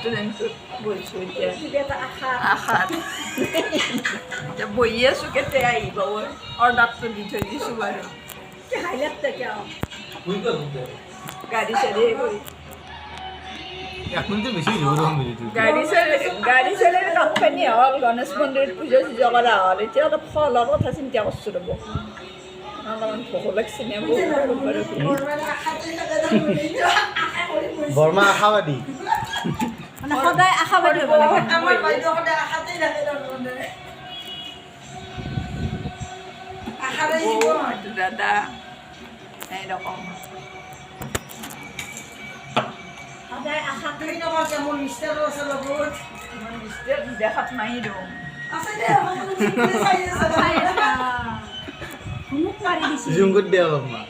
ৰেষ্টুৰেণ্টত বহিছোঁ এতিয়া কিবা এটা আশা আশাত এতিয়া বহি আছোঁ কেতিয়া আহিব অৰ্ডাৰটো দি থৈ দিছোঁ বাৰু হাইলাইট তেতিয়া গাড়ী চাড়ী কৰি এখন তো বেশি জোৰ হম বেশি গাড়ী চাড়ীৰ কামখিনি হ'ল গণেশ মন্দিৰত পূজা চূজা কৰা হ'ল এতিয়া অলপ খোৱা কথা চিন্তা কৰিছোঁ ৰ'ব অলপমান ভোক লাগছে নে বৰ্মা আশাবাদী মানে সদায় আশাবাদী হ'ব লাগে আমাৰ বাইদেউ সদায় আশাতেই থাকে তাৰমানে আশাৰে জীৱন দাদা এইৰকম সদায় আশা তুমি নকওঁ মোৰ মিষ্টাৰো আছে লগত দেখাত নাই দিওঁ আছে দে সকলো ঠিকে চাই আছে মোক মাৰি দিছে জুম কৰি দিয়া অলপমান